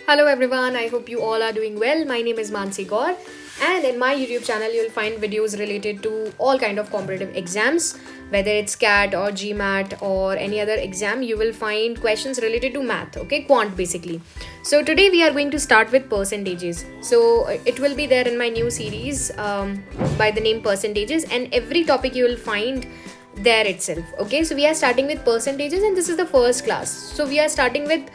Hello everyone, I hope you all are doing well. My name is Mansi Gaur and in my YouTube channel you'll find videos related to all kind of competitive exams, whether it's CAT or GMAT or any other exam. You will find questions related to math, okay, quant basically. So today we are going to start with percentages. So it will be there in my new series by the name percentages, and every topic you will find there itself. Okay, so we are starting with percentages and this is the first class. So we are starting with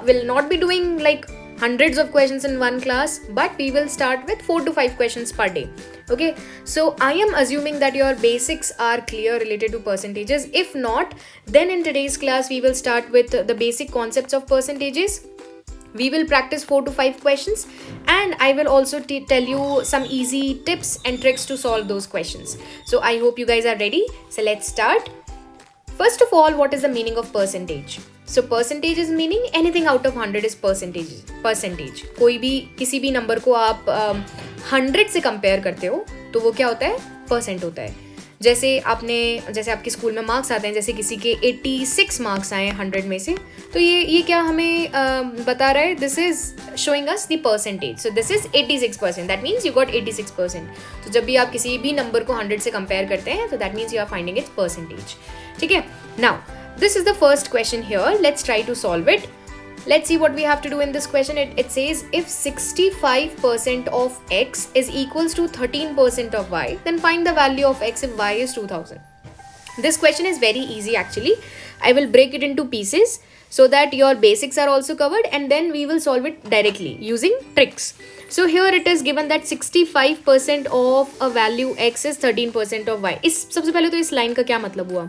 will not be doing like hundreds of questions in one class, but we will start with 4 to 5 questions per day. Okay, so I am assuming that your basics are clear related to percentages. If not, then in today's class we will start with the basic concepts of percentages. We will practice 4 to 5 questions and I will also tell you some easy tips and tricks to solve those questions. So I hope you guys are ready. So let's start. First of all, what is the meaning of percentage? So percentage is meaning anything out of 100 is percentage. कोई भी किसी भी number को आप 100 से compare करते हो तो वो क्या होता है? परसेंट होता है. जैसे आपके स्कूल में मार्क्स आते हैं, जैसे किसी के 86 मार्क्स आए 100 में से, तो ये क्या हमें बता रहा है? This is showing us the percentage. So this is 86%. That means you got 86%. तो जब भी आप किसी भी नंबर को 100 से कंपेयर करते हैं तो that means you are finding its percentage. ठीक है. Now this is the first question here. Let's try to solve it. Let's see what we have to do in this question. It says if 65% of x is equals to 13% of y, then find the value of x if y is 2000. This question is very easy actually. I will break it into pieces so that your basics are also covered and then we will solve it directly using tricks. So here it is given that 65% of a value x is 13% of y. सबसे पहले तो इस line का क्या मतलब हुआ?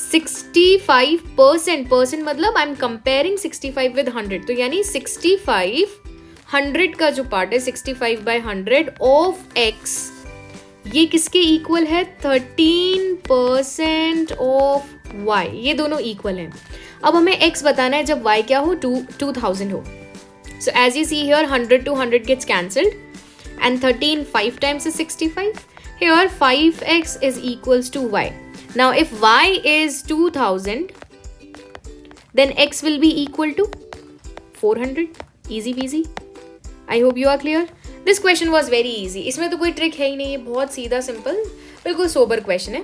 65% मतलब I am comparing 65 with 100, तो यानी 65 100 का जो पार्ट है 65/100 ऑफ x, ये किसके इक्वल है? 13% ऑफ y. ये दोनों इक्वल हैं. अब हमें x बताना है जब y क्या हो? 2000 हो. So as you see here 100 to 100 gets cancelled and 13 5 times is 65. Here 5x is equals to y. Now if y is 2000, then x will be equal to 400. Easy peasy. I hope you are clear. This question was very easy. इसमें तो कोई trick है ही नहीं, बहुत सीधा simple बिल्कुल sober question है.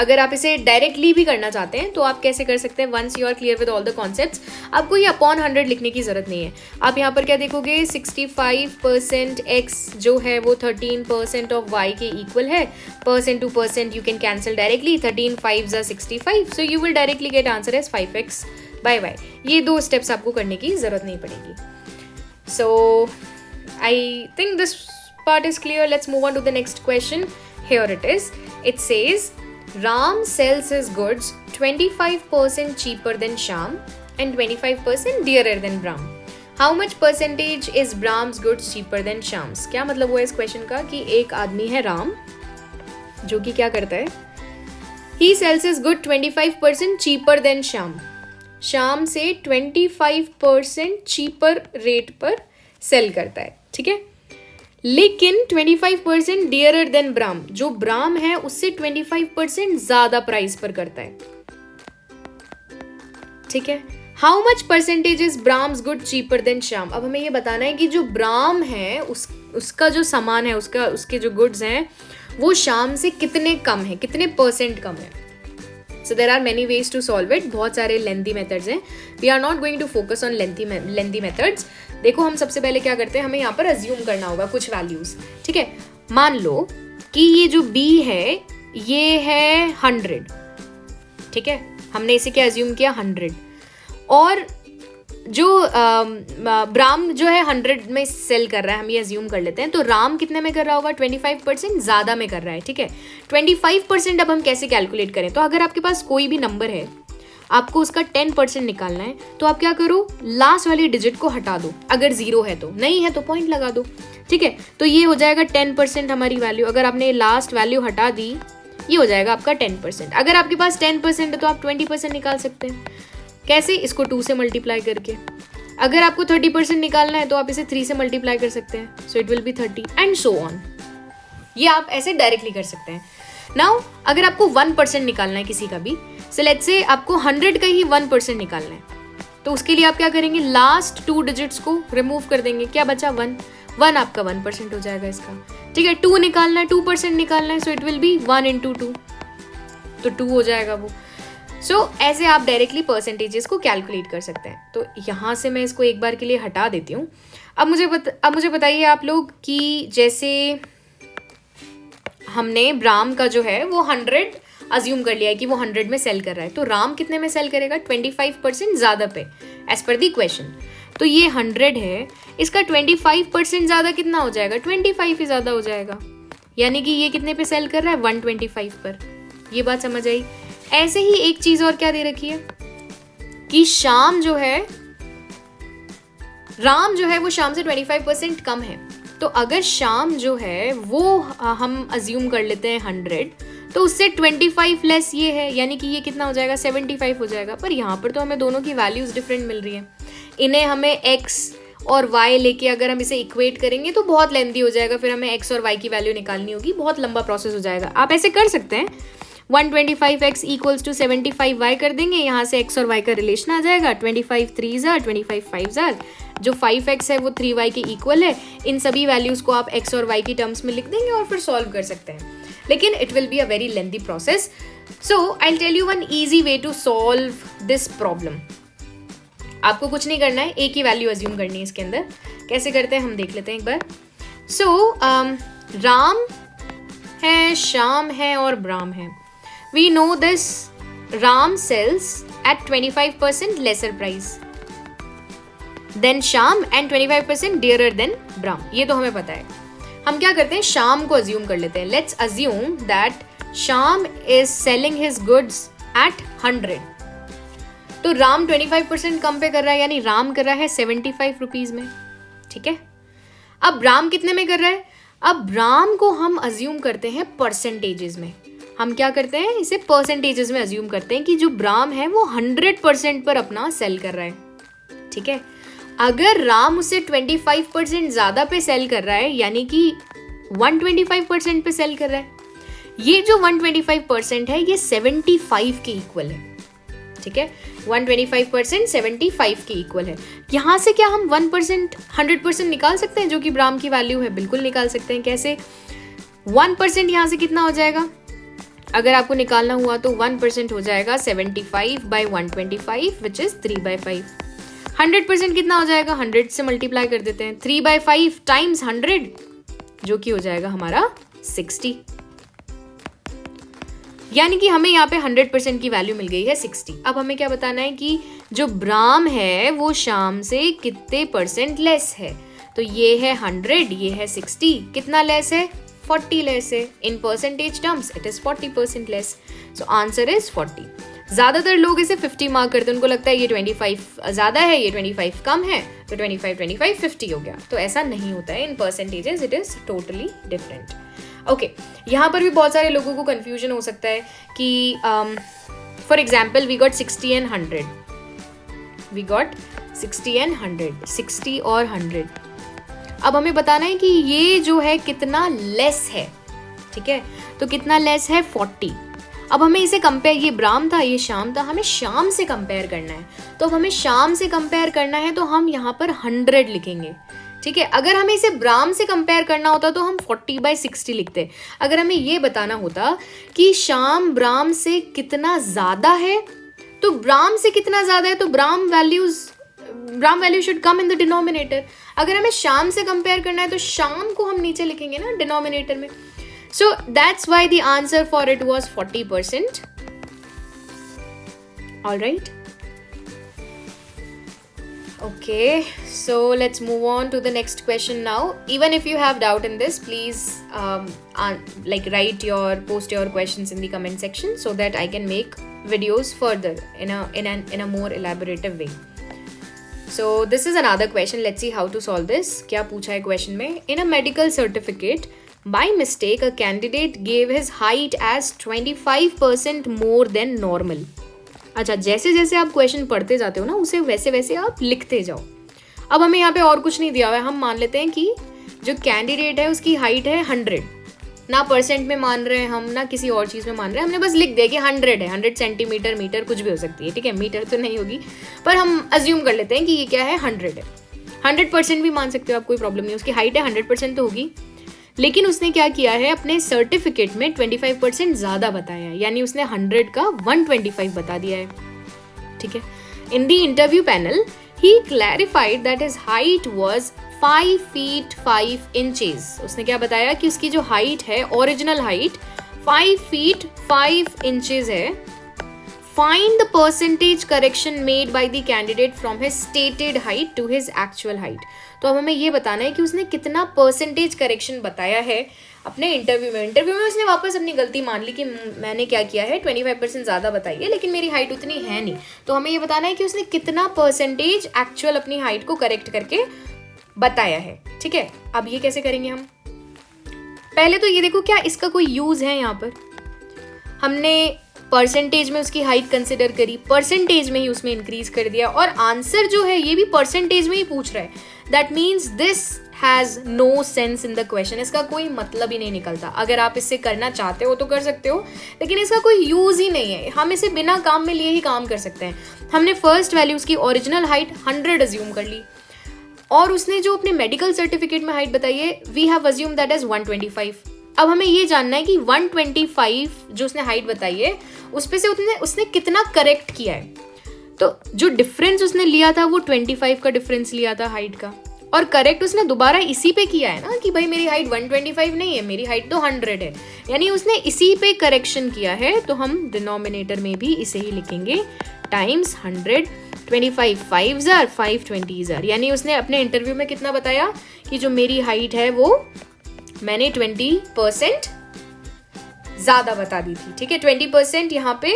अगर आप इसे डायरेक्टली भी करना चाहते हैं तो आप कैसे कर सकते हैं? Once you are clear with all the concepts, आपको ये अपॉन 100 लिखने की जरूरत नहीं है. आप यहाँ पर क्या देखोगे? 65% x जो है वो 13% ऑफ y के इक्वल है. Percent to percent you can cancel directly. 13 5 65, so you will directly get answer as 5x/y. ये दो स्टेप्स आपको करने की जरूरत नहीं पड़ेगी. So I think this part is clear. Let's move on to the next question. Here it is. It says Ram sells his goods 25% cheaper than Shyam and 25% dearer than Brahm. How much percentage is Brahm's goods cheaper than Shyam's? क्या मतलब हुआ इस question का कि एक आदमी है राम जो कि क्या करता है? He sells his good 25% cheaper than Shyam. Shyam से 25% cheaper रेट पर सेल करता है. ठीक है. लेकिन 25% डियरर देन ब्राह्म, जो ब्राह्म है उससे 25% ज्यादा प्राइस पर करता है. ठीक है. हाउ मच परसेंटेज इज ब्राह्म्स गुड चीपर देन श्याम? अब हमें ये बताना है कि जो ब्राह्म है उसका जो सामान है, उसके जो गुड्स हैं वो श्याम से कितने कम है, कितने परसेंट कम है. So there are many ways to solve it. बहुत सारे लेंथी मेथड्स हैं. We are not going to focus on lengthy methods. देखो हम सबसे पहले क्या करते हैं, हमें यहाँ पर अज्यूम करना होगा कुछ वैल्यूज. ठीक है. मान लो कि ये जो b है ये है 100. ठीक है. हमने इसे क्या अज्यूम किया? 100. और जो ब्राह्म जो है 100 में सेल कर रहा है, हम ये अज्यूम कर लेते हैं. तो राम कितने में कर रहा होगा? 25% ज़्यादा में कर रहा है. ठीक है. 25% अब हम कैसे कैलकुलेट करें? तो अगर आपके पास कोई भी नंबर है, आपको उसका 10% निकालना है, तो आप क्या करो? लास्ट वाली डिजिट को हटा दो. अगर 0 है तो, नहीं है तो पॉइंट लगा दो. ठीक है. तो ये हो जाएगा 10% हमारी वैल्यू. अगर आपने लास्ट वैल्यू हटा दी, ये हो जाएगा आपका 10%. अगर आपके पास 10% है तो आप 20% निकाल सकते हैं. कैसे? इसको 2 से मल्टीप्लाई करके. अगर आपको 30% निकालना है तो आप इसे 3 से मल्टीप्लाई कर सकते हैं. So it will B 30 and so on. ये आप ऐसे डायरेक्टली कर सकते हैं. नाउ अगर आपको 1% निकालना है किसी का भी, सो लेट्स से आपको 100 का ही 1% निकालना है. तो उसके लिए आप क्या करेंगे, लास्ट 2 डिजिट्स को रिमूव कर देंगे, क्या बचा 1 आपका 1% हो जाएगा इसका, ठीक है। 2 निकालना है, 2% निकालना है, so it will B 1 into 2, तो 2 हो जाएगा वो। सो ऐसे आप डायरेक्टली परसेंटेजेस को कैलकुलेट कर सकते हैं। तो यहाँ से मैं इसको एक बार के लिए हटा देती हूँ। अब मुझे बताइए आप लोग कि जैसे हमने ब्राम का जो है वो 100 अज्यूम कर लिया है कि वो 100 में सेल कर रहा है, तो राम कितने में सेल करेगा, 25% ज़्यादा पे एज पर दी क्वेश्चन। तो ये 100 है, इसका 25% ज़्यादा कितना हो जाएगा, 25 ही ज़्यादा हो जाएगा, यानी कि ये कितने पे सेल कर रहा है, 125 पर। ये बात समझ आई। ऐसे ही एक चीज़ और क्या दे रखी है कि शाम जो है, राम जो है वो शाम से 25% कम है। तो अगर शाम जो है वो हम अज्यूम कर लेते हैं 100, तो उससे 25 लेस ये है, यानी कि ये कितना हो जाएगा, 75 हो जाएगा। पर यहाँ पर तो हमें दोनों की वैल्यूज डिफरेंट मिल रही हैं। इन्हें हमें x और y लेके अगर हम इसे इक्वेट करेंगे तो बहुत लेंथी हो जाएगा, फिर हमें x और y की वैल्यू निकालनी होगी, बहुत लंबा प्रोसेस हो जाएगा। आप ऐसे कर सकते हैं, 125x इक्वल्स टू 75y कर देंगे, यहाँ से x और y का रिलेशन आ जाएगा, 25 3 जार 25 5 जार, जो 5x है वो 3y के इक्वल है। इन सभी वैल्यूज़ को आप x और y की टर्म्स में लिख देंगे और फिर सॉल्व कर सकते हैं, लेकिन it will be a very lengthy process. So I will tell you one easy way to solve this problem. आपको कुछ नहीं करना है, एक ही वैल्यू अज्यूम करनी है इसके अंदर। कैसे करते हैं हम देख लेते हैं एक बार। सो राम है, श्याम है और ब्राम है। We know this, Ram sells at 25% lesser price than Shyam and 25% dearer than Bram, ये तो हमें पता है। हम क्या करते हैं, शाम को अज्यूम कर लेते हैं। लेट्स अज्यूम दैट शाम is selling his goods at 100, तो राम 25% कम पे कर रहा है, यानी राम कर रहा है 75 रुपीज में, ठीक है। अब ब्राम कितने में कर रहा है, अब ब्राम को हम अज्यूम करते हैं परसेंटेजेस में। हम क्या करते हैं, इसे परसेंटेजेस में अज्यूम करते हैं कि जो ब्राम है वो 100% पर अपना सेल कर रहा है, ठीक है। अगर राम उसे 25% ज़्यादा पे सेल कर रहा है, यानी कि 125% पे सेल कर रहा है, ये जो 125% है ये 75 के इक्वल है, ठीक है। 125% 75 के इक्वल है। यहाँ से क्या हम 1% 100% निकाल सकते हैं, जो कि ब्राम की वैल्यू है, बिल्कुल निकाल सकते हैं। कैसे, 1% यहाँ से कितना हो जाएगा, अगर आपको निकालना हुआ तो 1% हो जाएगा 75 by 125 विच इज 3/5। 100% कितना हो जाएगा, 100 से मल्टीप्लाई कर देते हैं, 3/5 टाइम्स 100, जो कि हो जाएगा हमारा 60, यानी कि हमें यहाँ पे 100% की वैल्यू मिल गई है 60। अब हमें क्या बताना है कि जो ब्राम है वो शाम से कितने परसेंट लेस है। तो ये है 100, ये है 60, कितना लेस है, 40 लेस है। In percentage terms it is 40% less, so answer is 40। ज़्यादातर लोग इसे 50 मार्क करते हैं, उनको लगता है ये 25 ज़्यादा है, ये 25 कम है, तो 25 50 हो गया। तो ऐसा नहीं होता है, in percentages it is totally different. Okay, यहाँ पर भी बहुत सारे लोगों को कन्फ्यूजन हो सकता है कि for example we got 60 and 100, we got 60 and 100, 60 और 100। अब हमें बताना है कि ये जो है कितना लेस है, ठीक है। तो कितना लेस है, 40। अब हमें इसे कंपेयर, ये ब्राम था, ये शाम था, हमें शाम से कंपेयर करना है। तो अब हमें शाम से कंपेयर करना है तो हम यहाँ पर 100 लिखेंगे, ठीक है। अगर हमें इसे ब्राम से कंपेयर करना होता तो हम 40/60 लिखते। अगर हमें ये बताना होता कि शाम ब्राम से कितना ज़्यादा है, तो ब्राम से कितना ज़्यादा है, तो Bram value should come in the denominator. अगर हमें शाम से कंपेयर करना है तो शाम को हम नीचे लिखेंगे ना डिनोमिनेटर में। So that's why the answer for it was 40%। Alright, okay, so let's move on to the next question now. Even if you have doubt in this, please post your questions in the comment section so that I can make videos further in a more elaborative way. So this is another question. Let's see how to solve this. क्या पूछा है question में? In a medical certificate, by mistake a candidate gave his height as 25% more than normal. अच्छा, जैसे जैसे आप question पढ़ते जाते हो ना, उसे वैसे वैसे आप लिखते जाओ। अब हमें यहाँ पे और कुछ नहीं दिया हुआ है, हम मान लेते हैं कि जो कैंडिडेट है उसकी हाइट है 100, ना परसेंट में मान रहे हैं हम, ना किसी और चीज़ में मान रहे हैं, हमने बस लिख दिया कि 100 है, 100 सेंटीमीटर, मीटर कुछ भी हो सकती है, ठीक है, मीटर तो नहीं होगी, पर हम अज्यूम कर लेते हैं कि ये क्या है, 100 है। 100% भी मान सकते हो आप, कोई प्रॉब्लम नहीं, उसकी हाइट है 100% तो होगी। लेकिन उसने क्या किया है, अपने सर्टिफिकेट में 25% ज़्यादा बताया है, यानी उसने 100 का 125 बता दिया है, ठीक है। In the interview panel he clarified that his height was 5 feet 5 inches। उसने क्या बताया कि उसकी जो हाइट है, ओरिजिनल हाइट 5 feet 5 inches है। Find the percentage correction made by the candidate from his stated height to his actual height। तो अब हमें ये बताना है कि उसने कितना परसेंटेज करेक्शन बताया है अपने इंटरव्यू में। इंटरव्यू में उसने वापस अपनी गलती मान ली कि मैंने क्या किया है, 25% ज़्यादा बताई है, लेकिन मेरी हाइट उतनी है नहीं। तो हमें ये बताना है कि उसने कितना परसेंटेज एक्चुअल अपनी हाइट को करेक्ट करके बताया है, ठीक है। अब ये कैसे करेंगे हम, पहले तो ये देखो क्या इसका कोई यूज है। यहाँ पर हमने परसेंटेज में उसकी हाइट कंसिडर करी, परसेंटेज में ही उसमें इंक्रीज कर दिया, और आंसर जो है ये भी परसेंटेज में ही पूछ रहा है। That means this has no sense in the question. इसका कोई मतलब ही नहीं निकलता। अगर आप इससे करना चाहते हो तो कर सकते हो, लेकिन इसका कोई यूज ही नहीं है। हम इसे बिना काम में लिए ही काम कर सकते हैं। हमने फर्स्ट वैल्यू उसकी ओरिजिनल हाइट 100 अज्यूम कर ली, और उसने जो अपने मेडिकल सर्टिफिकेट में हाइट बताई है, we have assume that is 125। अब हमें ये जानना है कि 125 जो उसने हाइट बताई है उस पे से उसने कितना करेक्ट किया है। तो जो डिफरेंस उसने लिया था वो 25 का डिफरेंस लिया था हाइट का, और करेक्ट उसने दोबारा इसी पे किया है ना कि भाई मेरी हाइट 125 नहीं है, मेरी हाइट तो 100 है, यानी उसने इसी पे करेक्शन किया है। तो हम डिनोमिनेटर में भी इसे ही लिखेंगे, times 100। 25 5s are 5 20s are, यानी उसने अपने इंटरव्यू में कितना बताया कि जो मेरी हाइट है वो मैंने 20% ज्यादा बता दी थी, ठीक है। 20% यहाँ पे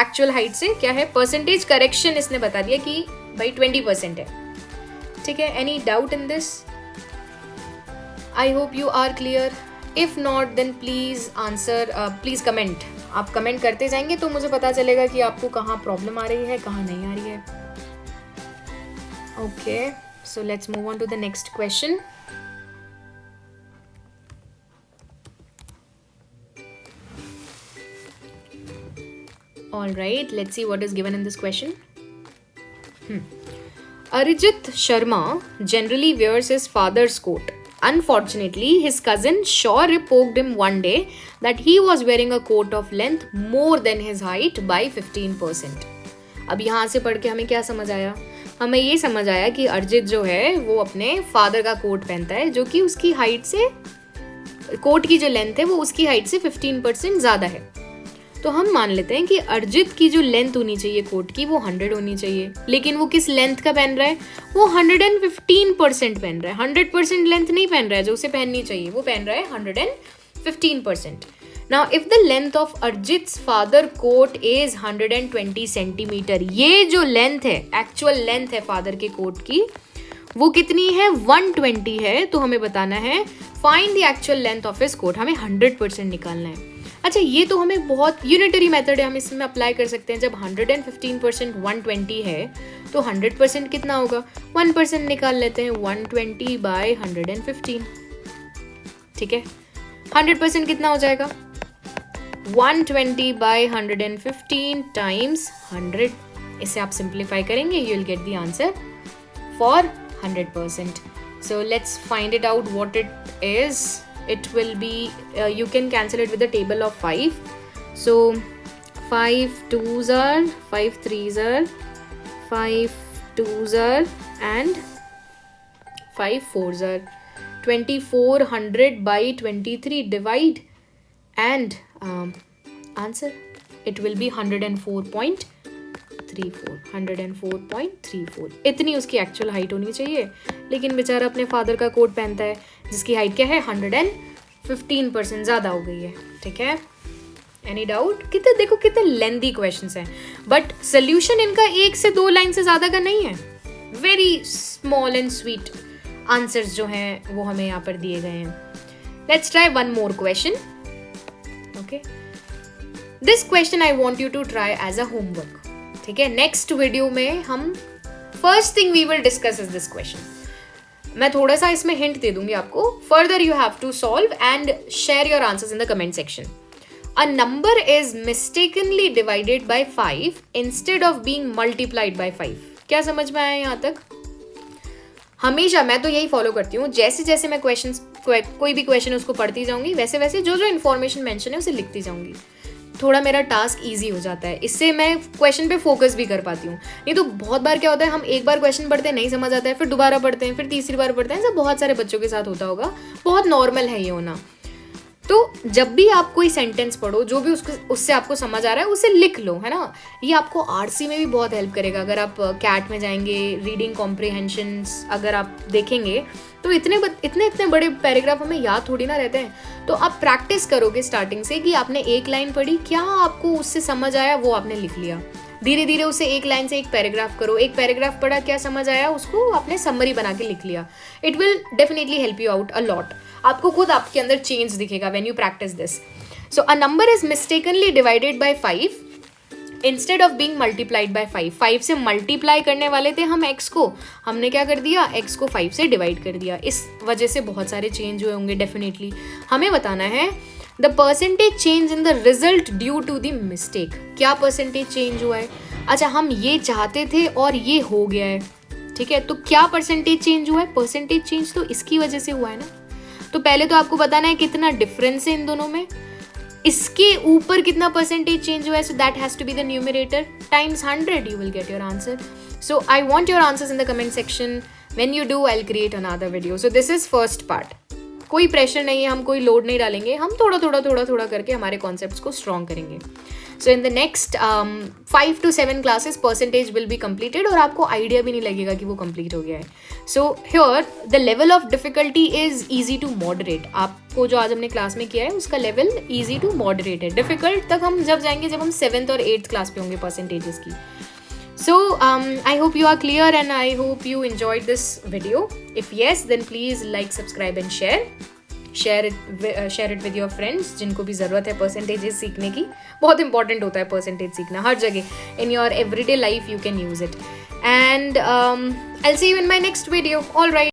एक्चुअल हाइट से क्या है, परसेंटेज करेक्शन इसने बता दिया कि भाई 20% है, ठीक है। Any doubt in this? I hope you are clear. If not then please answer, please comment. आप कमेंट करते जाएंगे तो मुझे पता चलेगा कि आपको कहाँ प्रॉब्लम आ रही है, कहाँ नहीं आ रही है। Okay, so let's move on to the next question. All right, let's see what is given in this question. Arijit Sharma generally wears his father's coat. Unfortunately, his cousin Shaur poked him one day that he was wearing a coat of length more than his height by 15%. अब यहाँ से पढ़ के हमें क्या समझ आया? हमें ये समझ आया कि अरिजीत जो है वो अपने फादर का कोट पहनता है, जो कि उसकी हाइट से, कोट की जो लेंथ है वो उसकी हाइट से 15% ज़्यादा है। तो हम मान लेते हैं कि अरिजीत की जो लेंथ होनी चाहिए कोट की वो 100 होनी चाहिए, लेकिन वो किस लेंथ का पहन रहा है, वो 115% पहन रहा है। 100% लेंथ नहीं पहन रहा है जो उसे पहननी चाहिए, वो पहन रहा है 115%। Now, if the length of Arjit's father coat is 120 centimetre, ये जो लेंथ है, एक्चुअल लेंथ है फादर के कोट की, वो कितनी है, 120 है। तो हमें बताना है find the actual length of his coat, हमें 100% निकालना है। अच्छा, ये तो हमें बहुत यूनिटरी मेथड है, हम इसमें अप्लाई कर सकते हैं। जब 115% 120 है तो 100% कितना होगा, 1% निकाल लेते हैं, 120 बाय 115, ठीक है। 100% कितना हो जाएगा, 120 बाय 115 टाइम्स 100। इसे आप सिंप्लीफाई करेंगे, you will get the answer for 100%. So let's find it out what it is. It will be, you can cancel it with the table of 5. So 5 2s are, 5 3s are, 5 2s are, and 5 4s are. 2400 by 23 divide, and answer, it will be 104.34. इतनी उसकी actual height होनी चाहिए, लेकिन बेचारा अपने father का coat पहनता है जिसकी हाइट क्या है, 115% ज़्यादा हो गई है, ठीक है। Any doubt? कितने देखो कितने लेंथी क्वेश्चंस हैं, बट सोल्यूशन इनका 1 से 2 लाइन से ज़्यादा का नहीं है। Very small and sweet answers जो हैं वो हमें यहाँ पर दिए गए हैं। Let's try one more question. Okay, this question I want you to try as a homework, ठीक है। नेक्स्ट वीडियो में हम first thing we will discuss is this question. मैं थोड़ा सा इसमें हिंट दे दूंगी आपको. Further you have to solve and share your answers in the comment section. A number is mistakenly divided by 5 instead of being multiplied by 5. क्या समझ में आया यहाँ तक? हमेशा मैं तो यही फॉलो करती हूँ. जैसे जैसे मैं कोई भी क्वेश्चन उसको पढ़ती जाऊंगी, वैसे वैसे जो जो इन्फॉर्मेशन मेंशन है उसे लिखती जाऊंगी. थोड़ा मेरा टास्क इजी हो जाता है. इससे मैं क्वेश्चन पे फोकस भी कर पाती हूँ. नहीं तो बहुत बार क्या होता है, हम एक बार क्वेश्चन पढ़ते हैं, नहीं समझ आता है, फिर दोबारा पढ़ते हैं, फिर तीसरी बार पढ़ते हैं. ऐसा बहुत सारे बच्चों के साथ होता होगा. बहुत नॉर्मल है ये होना. तो जब भी आप कोई सेंटेंस पढ़ो, जो भी उससे आपको समझ आ रहा है उसे लिख लो, है ना. ये आपको आरसी में भी बहुत हेल्प करेगा. अगर आप कैट में जाएंगे, रीडिंग कॉम्प्रिहेंशंस अगर आप देखेंगे तो इतने बड़े पैराग्राफ हमें याद थोड़ी ना रहते हैं. तो आप प्रैक्टिस करोगे स्टार्टिंग से कि आपने एक लाइन पढ़ी, क्या आपको उससे समझ आया वो आपने लिख लिया. धीरे धीरे उसे एक लाइन से एक पैराग्राफ करो. एक पैराग्राफ पढ़ा, क्या समझ आया, उसको आपने समरी बना के लिख लिया. It will definitely help you out a lot. आपको खुद आपके अंदर चेंज दिखेगा when you practice this. So a number is mistakenly divided by 5 instead of being multiplied by 5. 5 से मल्टीप्लाई करने वाले थे हम x को, हमने क्या कर दिया, x को 5 से डिवाइड कर दिया. इस वजह से बहुत सारे चेंज हुए होंगे डेफिनेटली. हमें बताना है the percentage change in the result due to the mistake. क्या परसेंटेज चेंज हुआ है? अच्छा, हम ये चाहते थे और ये हो गया है, ठीक है. तो क्या परसेंटेज चेंज हुआ है? परसेंटेज चेंज तो इसकी वजह से हुआ है ना. तो पहले तो आपको बताना है कितना डिफरेंस है इन दोनों में. इसके ऊपर कितना परसेंटेज चेंज हुआ है. So that has to be the numerator times 100. You will get your answer. So I want your answers in the comment section. When you do, I will create another video. So this is first part. कोई pressure नहीं है, हम कोई load नहीं डालेंगे. हम थोड़ा थोड़ा करके हमारे कॉन्सेप्ट्स को स्ट्रॉन्ग करेंगे. So in the next 5 to 7 classes percentage will be completed और आपको आइडिया भी नहीं लगेगा कि वो कंप्लीट हो गया है. So here the level of difficulty is easy to moderate. आपको जो आज हमने क्लास में किया है उसका लेवल ईजी टू मॉडरेट है. डिफिकल्ट तक हम जब जाएंगे जब हम 7th और 8th क्लास पे होंगे परसेंटेजेस की. So I hope you are clear and I hope you enjoyed this video. If yes, then please like, subscribe and share it with your friends जिनको भी ज़रूरत है परसेंटेजेस सीखने की. बहुत इंपॉर्टेंट होता है परसेंटेज सीखना हर जगह. In your everyday life you can use it. And I'll see you in my next video. All right.